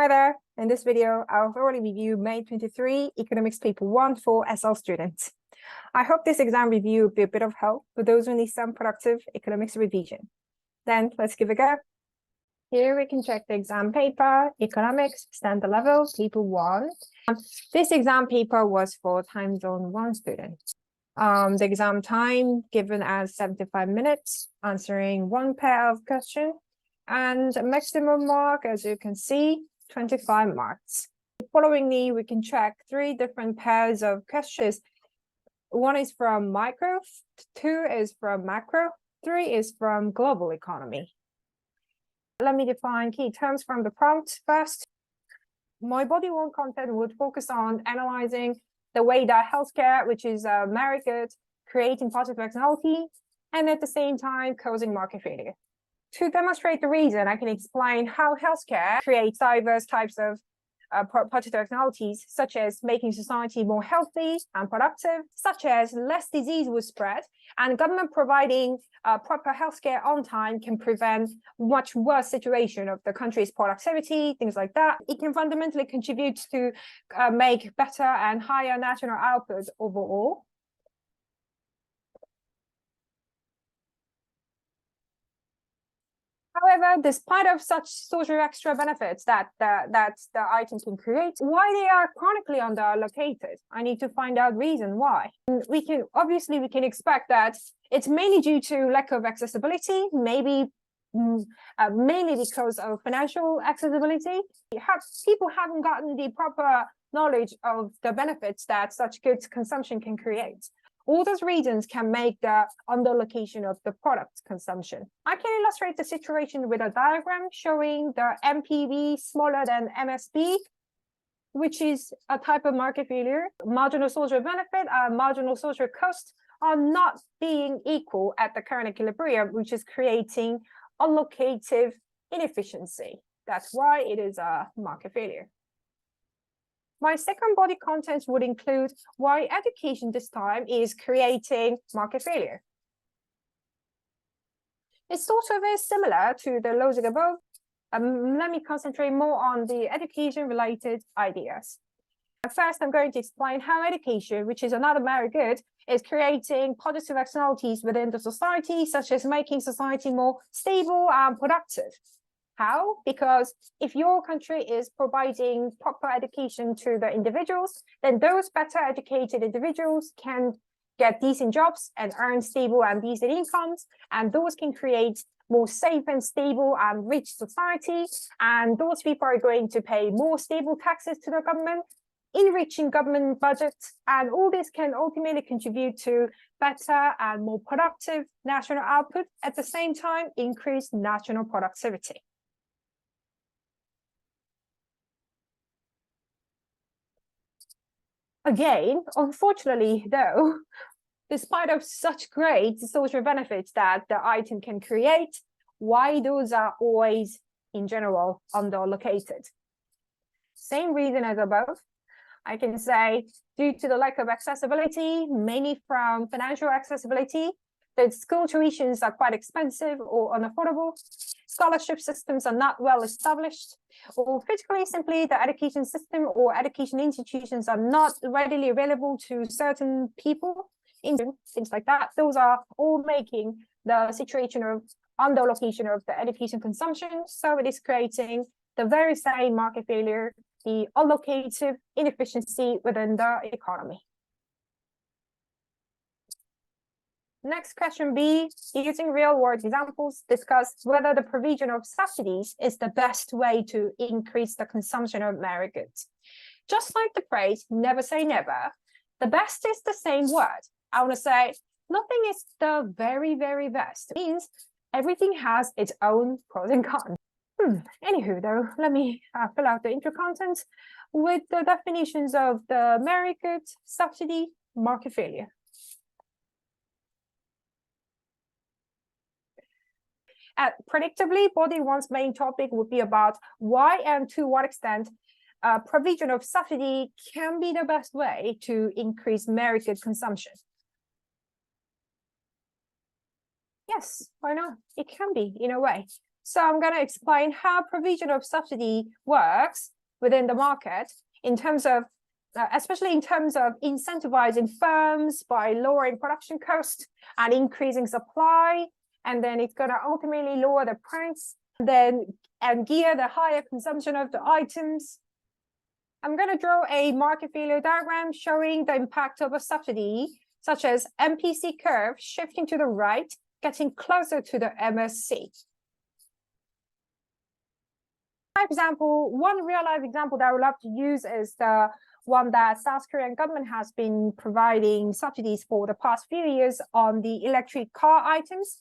Hi there. In this video, I'll thoroughly review May 23 Economics Paper 1 for SL students. I hope this exam review will be a bit of help for those who need some productive economics revision. Then let's give it a go. Here we can check the exam paper, Economics, Standard Level, Paper 1. This exam paper was for Time Zone 1 students. The exam time given as 75 minutes, answering one pair of questions, and maximum mark, as you can see, 25 marks. Followingly, we can check three different pairs of questions. One is from micro, two is from macro, three is from global economy. Let me define key terms from the prompt first. My body one content would focus on analyzing the way that healthcare, which is a merit good, creating positive externality, and at the same time causing market failure. To demonstrate the reason, I can explain how healthcare creates diverse types of positive externalities, such as making society more healthy and productive, such as less disease will spread, and government providing proper healthcare on time can prevent much worse situation of the country's productivity, things like that. It can fundamentally contribute to make better and higher national output overall. However, despite of such social extra benefits that the item can create, why they are chronically underallocated? I need to find out reason why. We can expect that it's mainly due to lack of accessibility, maybe mainly because of financial accessibility. People haven't gotten the proper knowledge of the benefits that such goods consumption can create. All those reasons can make the underallocation of the product consumption. I can illustrate the situation with a diagram showing the MPV smaller than MSB, which is a type of market failure. Marginal social benefit and marginal social cost are not being equal at the current equilibrium, which is creating allocative inefficiency. That's why it is a market failure. My second body content would include why education this time is creating market failure. It's also very similar to the logic above. Let me concentrate more on the education-related ideas. First, I'm going to explain how education, which is another merit good, is creating positive externalities within the society, such as making society more stable and productive. How? Because if your country is providing proper education to the individuals, then those better educated individuals can get decent jobs and earn stable and decent incomes, and those can create more safe and stable and rich society, and those people are going to pay more stable taxes to the government, enriching government budgets, and all this can ultimately contribute to better and more productive national output, at the same time increase national productivity. Again, unfortunately, though, despite of such great social benefits that the item can create, why those are always, in general, underallocated? Same reason as above. I can say, due to the lack of accessibility, mainly from financial accessibility, the school tuitions are quite expensive or unaffordable, scholarship systems are not well established, or physically simply the education system or education institutions are not readily available to certain people, things like that. Those are all making the situation of underallocation of the education consumption. So it is creating the very same market failure, the allocative inefficiency within the economy. Next question B, using real-world examples, discuss whether the provision of subsidies is the best way to increase the consumption of merit goods. Just like the phrase, never say never, the best is the same word. I want to say, nothing is the very, very best. It means everything has its own pros and cons. Anywho, though, let me fill out the intro content with the definitions of the merit good, subsidy, market failure. Predictably, body one's main topic would be about why and to what extent provision of subsidy can be the best way to increase merit good consumption. Yes, why not? It can be, in a way. So I'm going to explain how provision of subsidy works within the market in terms of, especially in terms of incentivizing firms by lowering production cost and increasing supply. And then it's going to ultimately lower the price and gear the higher consumption of the items. I'm going to draw a market failure diagram showing the impact of a subsidy, such as MPC curve shifting to the right, getting closer to the MSC. For example, one real-life example that I would love to use is the one that South Korean government has been providing subsidies for the past few years on the electric car items,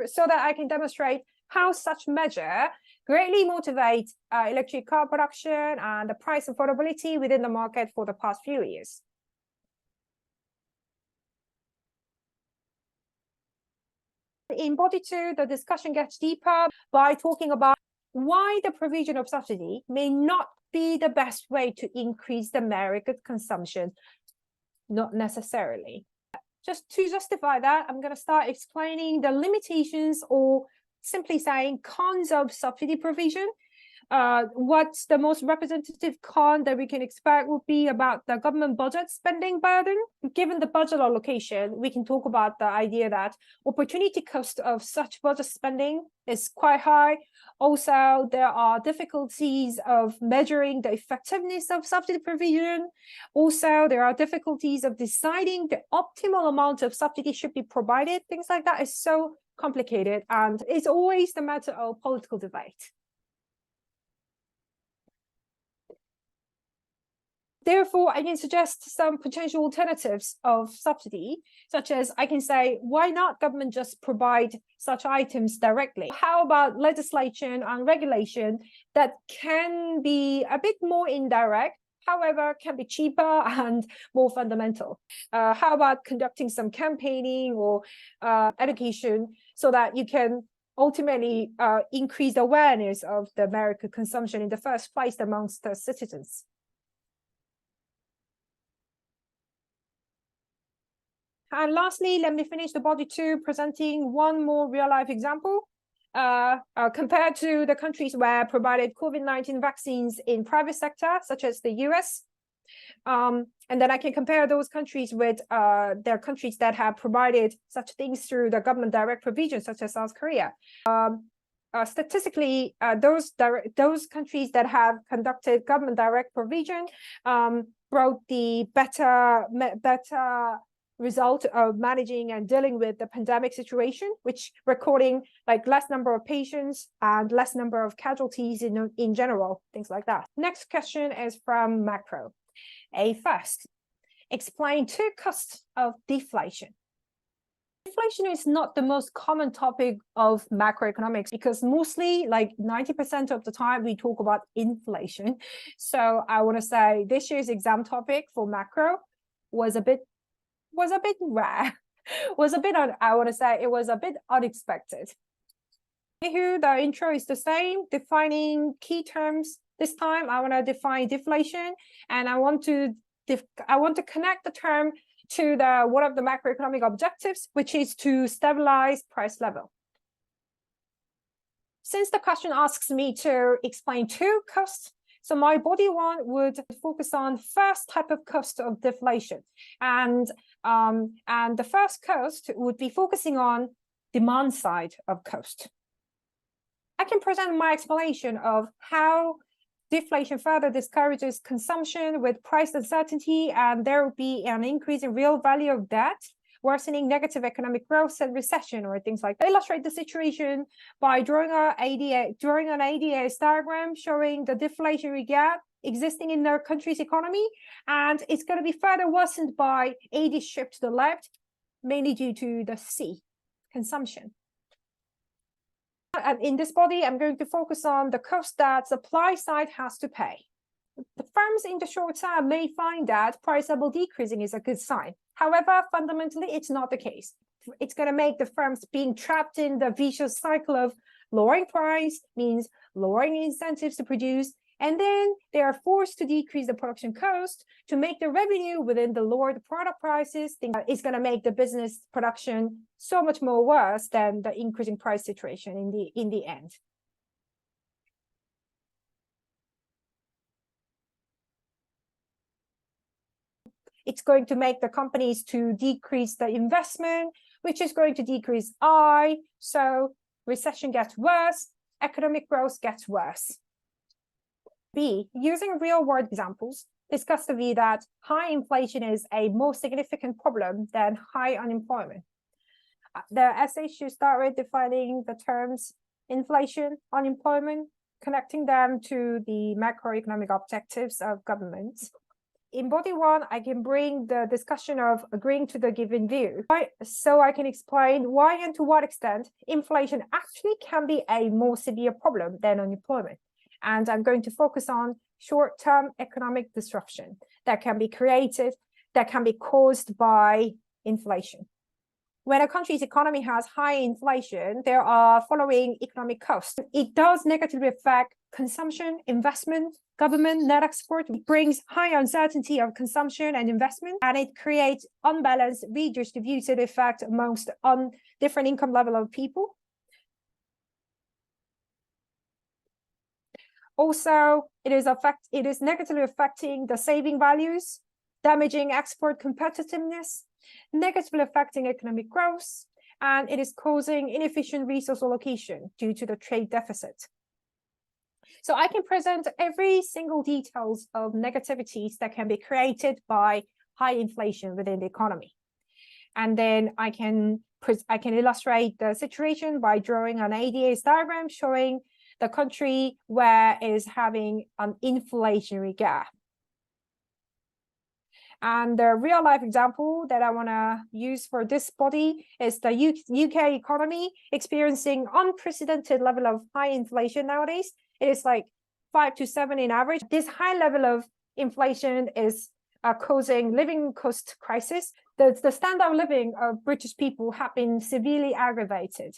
so that I can demonstrate how such measure greatly motivate electric car production and the price affordability within the market for the past few years. In body 2, the discussion gets deeper by talking about why the provision of subsidy may not be the best way to increase the market consumption, not necessarily. Just to justify that, I'm going to start explaining the limitations, or simply saying cons of subsidy provision. What's the most representative con that we can expect would be about the government budget spending burden. Given the budget allocation, we can talk about the idea that opportunity cost of such budget spending is quite high. Also, there are difficulties of measuring the effectiveness of subsidy provision. Also, there are difficulties of deciding the optimal amount of subsidy should be provided. Things like that is so complicated, and it's always the matter of political debate. Therefore, I can suggest some potential alternatives of subsidy, such as I can say, why not government just provide such items directly? How about legislation and regulation that can be a bit more indirect, however, can be cheaper and more fundamental? How about conducting some campaigning or education so that you can ultimately increase the awareness of the American consumption in the first place amongst the citizens? And lastly, let me finish the body 2 presenting one more real-life example. Compared to the countries where provided COVID-19 vaccines in private sector, such as the US. And then I can compare those countries with their countries that have provided such things through the government direct provision, such as South Korea. Statistically, those countries that have conducted government direct provision brought the better result of managing and dealing with the pandemic situation, which recording like less number of patients and less number of casualties in general, things like that. Next question is from Macro. First, explain 2 costs of deflation. Inflation is not the most common topic of macroeconomics because mostly like 90% of the time we talk about inflation. So I want to say this year's exam topic for macro was a bit rare, I want to say it was a bit unexpected. Here, the intro is the same, defining key terms. This time I want to define deflation, and I want to connect the term to one of the macroeconomic objectives, which is to stabilize price level. Since the question asks me to explain 2 costs, so my body 1 would focus on first type of cost of deflation. And the first cost would be focusing on demand side of cost. I can present my explanation of how deflation further discourages consumption with price uncertainty, and there will be an increase in real value of debt, worsening negative economic growth and recession, or things like that. I illustrate the situation by drawing an ADS diagram showing the deflationary gap existing in their country's economy, and it's going to be further worsened by AD shift to the left, mainly due to the C, consumption. And in this body, I'm going to focus on the cost that supply side has to pay. The firms in the short term may find that price level decreasing is a good sign. However, fundamentally, it's not the case. It's going to make the firms being trapped in the vicious cycle of lowering price means lowering incentives to produce, and then they are forced to decrease the production cost to make the revenue within the lowered product prices. It's going to make the business production so much more worse than the increasing price situation in the end. It's going to make the companies to decrease the investment, which is going to decrease I. So recession gets worse, economic growth gets worse. B, using real-world examples, discuss the view that high inflation is a more significant problem than high unemployment. The essay should start with defining the terms inflation, unemployment, connecting them to the macroeconomic objectives of governments. In body one, I can bring the discussion of agreeing to the given view, so I can explain why and to what extent inflation actually can be a more severe problem than unemployment. And I'm going to focus on short-term economic disruption that can be created, that can be caused by inflation. When a country's economy has high inflation, there are following economic costs. It does negatively affect consumption, investment, government, net export. It brings high uncertainty of consumption and investment, and it creates unbalanced, redistributed effect amongst different income level of people. Also, it is negatively affecting the saving values, damaging export competitiveness, negatively affecting economic growth, and it is causing inefficient resource allocation due to the trade deficit. So I can present every single details of negativities that can be created by high inflation within the economy. And then I can illustrate the situation by drawing an ADA's diagram showing the country where it is having an inflationary gap. And the real life example that I want to use for this body is the UK economy experiencing unprecedented level of high inflation nowadays. It is like 5 to 7 in average. This high level of inflation is causing living cost crisis. The standard of living of British people have been severely aggravated.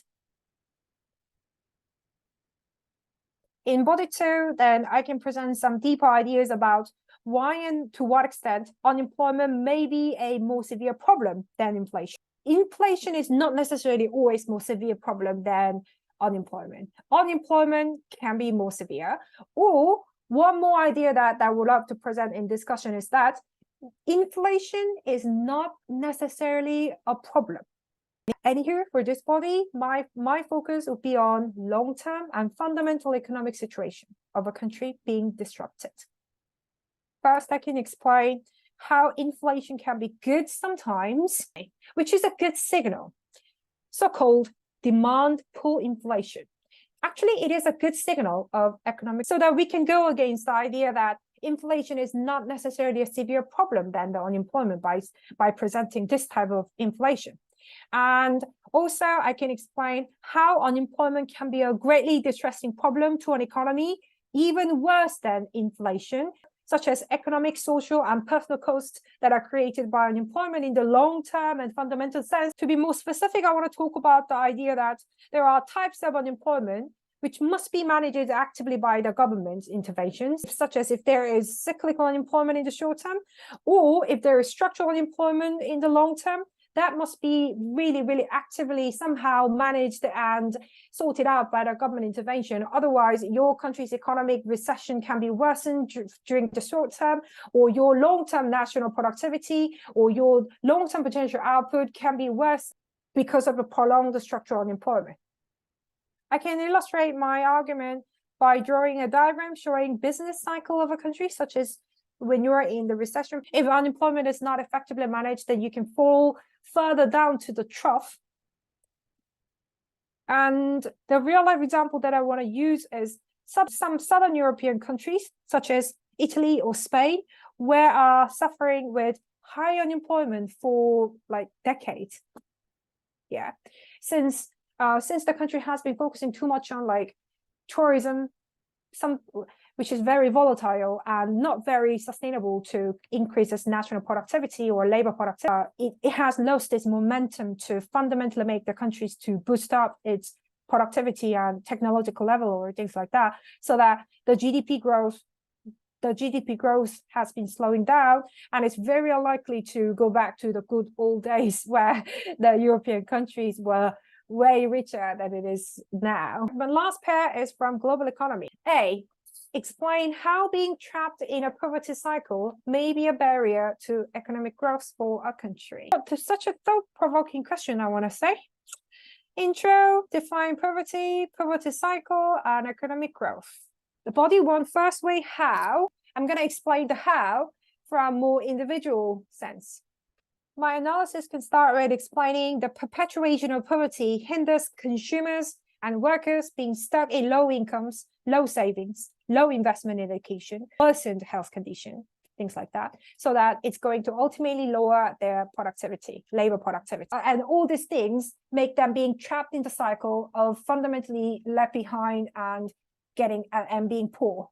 In body 2, then I can present some deeper ideas about why and to what extent unemployment may be a more severe problem than inflation. Inflation is not necessarily always more severe problem than unemployment. Unemployment can be more severe. Or one more idea that I would love to present in discussion is that inflation is not necessarily a problem. And here for this body, my focus will be on long-term and fundamental economic situation of a country being disrupted. First, I can explain how inflation can be good sometimes, which is a good signal, so-called demand pull inflation. Actually, it is a good signal of economic, so that we can go against the idea that inflation is not necessarily a severe problem than the unemployment by presenting this type of inflation. And also, I can explain how unemployment can be a greatly distressing problem to an economy, even worse than inflation, such as economic, social, and personal costs that are created by unemployment in the long-term and fundamental sense. To be more specific, I want to talk about the idea that there are types of unemployment which must be managed actively by the government's interventions, such as if there is cyclical unemployment in the short term, or if there is structural unemployment in the long term, that must be really, really actively somehow managed and sorted out by the government intervention. Otherwise, your country's economic recession can be worsened during the short term, or your long-term national productivity or your long-term potential output can be worse because of a prolonged structural unemployment. I can illustrate my argument by drawing a diagram showing business cycle of a country, such as when you're in the recession. If unemployment is not effectively managed, then you can fall further down to the trough. And the real life example that I want to use is some Southern European countries, such as Italy or Spain, where are suffering with high unemployment for like decades. Yeah, since the country has been focusing too much on like tourism, which is very volatile and not very sustainable to increase its national productivity or labor productivity, it has lost its momentum to fundamentally make the countries to boost up its productivity and technological level or things like that, so that the GDP growth has been slowing down, and it's very unlikely to go back to the good old days where the European countries were way richer than it is now. The last pair is from Global Economy. A, explain how being trapped in a poverty cycle may be a barrier to economic growth for a country. To such a thought-provoking question, I want to say. Intro, define poverty, poverty cycle, and economic growth. The body one first way, how. I'm going to explain the how from a more individual sense. My analysis can start with explaining the perpetuation of poverty hinders consumers and workers being stuck in low incomes, low savings, low investment in education, worsened health condition, things like that, so that it's going to ultimately lower their productivity, labor productivity. And all these things make them being trapped in the cycle of fundamentally left behind and being poor.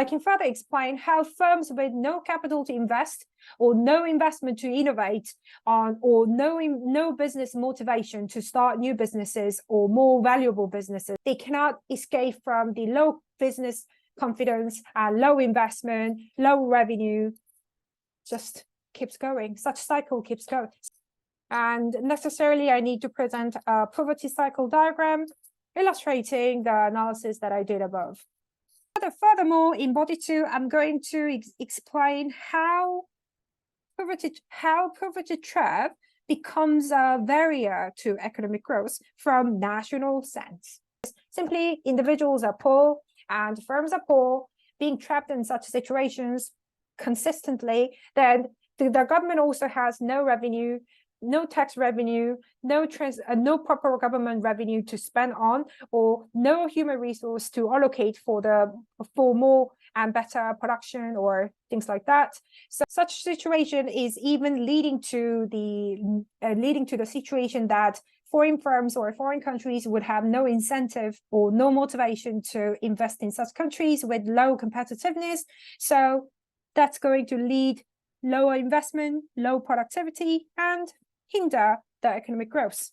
I can further explain how firms with no capital to invest or no investment to innovate on or no business motivation to start new businesses or more valuable businesses, they cannot escape from the low business confidence and low investment, low revenue, just keeps going. Such cycle keeps going. And necessarily I need to present a poverty cycle diagram illustrating the analysis that I did above. Furthermore, in body 2, I'm going to explain how poverty trap becomes a barrier to economic growth from national sense. Simply, individuals are poor and firms are poor, being trapped in such situations consistently, then the government also has no revenue, no tax revenue, no proper government revenue to spend on, or no human resource to allocate for more and better production or things like that. So such situation is even leading to the situation that foreign firms or foreign countries would have no incentive or no motivation to invest in such countries with low competitiveness. So that's going to lead lower investment, low productivity, and hinder the economic growth.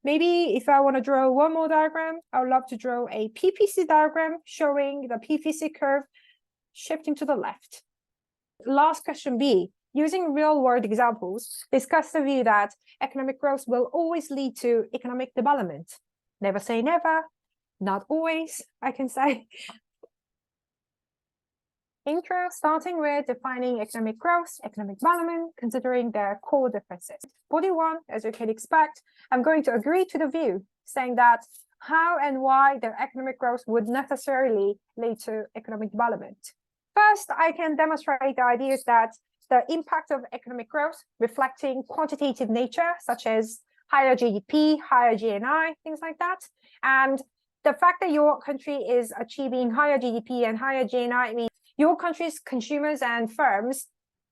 Maybe if I want to draw one more diagram, I would love to draw a PPC diagram showing the PPC curve shifting to the left. Last question B, using real-world examples, discuss the view that economic growth will always lead to economic development. Never say never, not always, I can say. Intro, starting with defining economic growth, economic development, considering their core differences. Body 1, as you can expect, I'm going to agree to the view, saying that how and why their economic growth would necessarily lead to economic development. First, I can demonstrate the ideas that the impact of economic growth reflecting quantitative nature, such as higher GDP, higher GNI, things like that. And the fact that your country is achieving higher GDP and higher GNI means your country's consumers and firms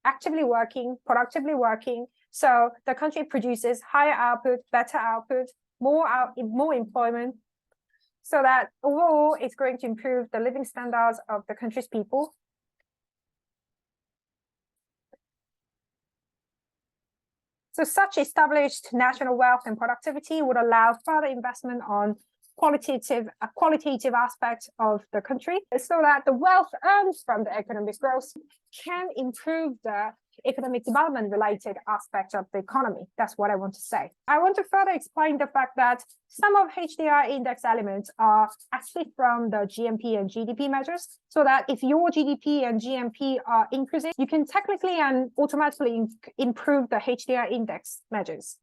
actively working, productively working, so the country produces higher output, better output, more employment, so that overall it's going to improve the living standards of the country's people. So such established national wealth and productivity would allow further investment on a qualitative aspect of the country, so that the wealth earned from the economic growth can improve the economic development related aspect of the economy. That's what I want to say. I want to further explain the fact that some of HDI index elements are actually from the GMP and GDP measures, so that if your GDP and GMP are increasing, you can technically and automatically improve the HDI index measures.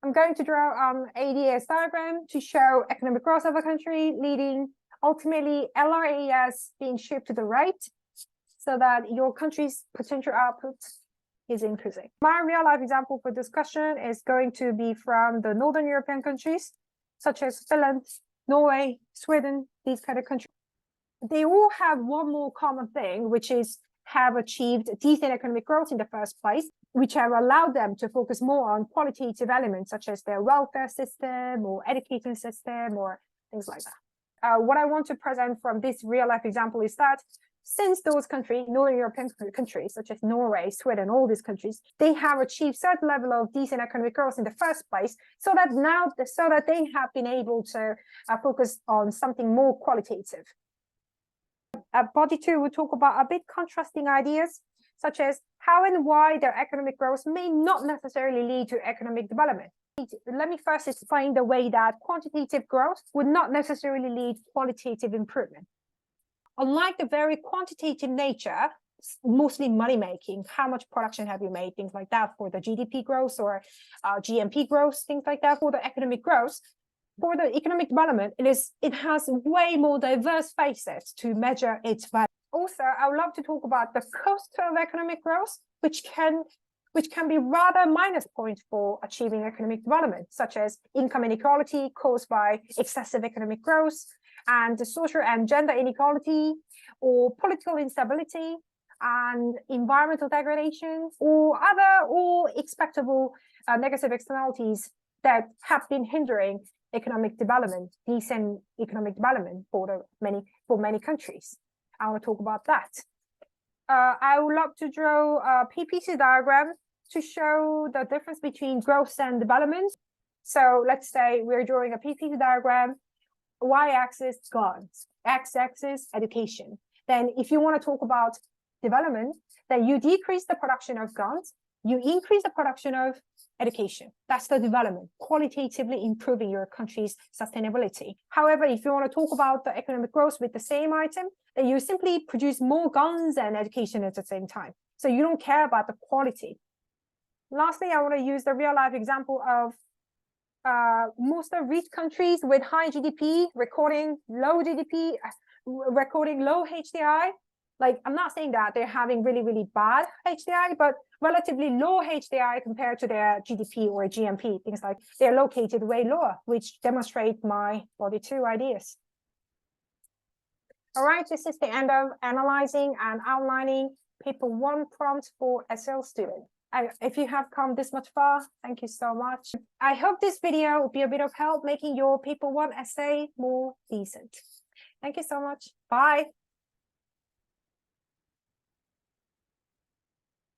I'm going to draw an ADS diagram to show economic growth of a country, leading ultimately LRAS being shifted to the right, so that your country's potential output is increasing. My real-life example for discussion is going to be from the Northern European countries, such as Finland, Norway, Sweden, these kind of countries. They all have one more common thing, which is have achieved decent economic growth in the first place, which have allowed them to focus more on qualitative elements, such as their welfare system or education system or things like that. What I want to present from this real-life example is that since those countries, Northern European countries, such as Norway, Sweden, all these countries, they have achieved certain level of decent economic growth in the first place, so that they have been able to focus on something more qualitative. Body 2 will talk about a bit contrasting ideas, such as how and why their economic growth may not necessarily lead to economic development. Let me first explain the way that quantitative growth would not necessarily lead qualitative improvement. Unlike the very quantitative nature, mostly money making, how much production have you made, things like that for the GDP growth or GMP growth, things like that for the economic growth. For the economic development, it has way more diverse facets to measure its value. Also, I would love to talk about the cost of economic growth, which can be rather minus point for achieving economic development, such as income inequality caused by excessive economic growth, and the social and gender inequality, or political instability, and environmental degradation, or expectable negative externalities that have been hindering economic development, decent economic development for many countries. I want to talk about that. I would love to draw a PPC diagram to show the difference between growth and development. So let's say we're drawing a PPC diagram, y-axis guns, x-axis education. Then if you want to talk about development, then you decrease the production of guns, you increase the production of education. That's the development, qualitatively improving your country's sustainability. However, if you want to talk about the economic growth with the same item, then you simply produce more guns and education at the same time. So you don't care about the quality. Lastly, I want to use the real life example of most of rich countries with high GDP recording low GDP, recording low HDI. Like, I'm not saying that they're having really, really bad HDI, but relatively low HDI compared to their GDP or GMP, things like they're located way lower, which demonstrate my body two ideas. All right, this is the end of analyzing and outlining paper 1 prompt for SL student. If you have come this much far, thank you so much. I hope this video will be a bit of help making your paper 1 essay more decent. Thank you so much. Bye.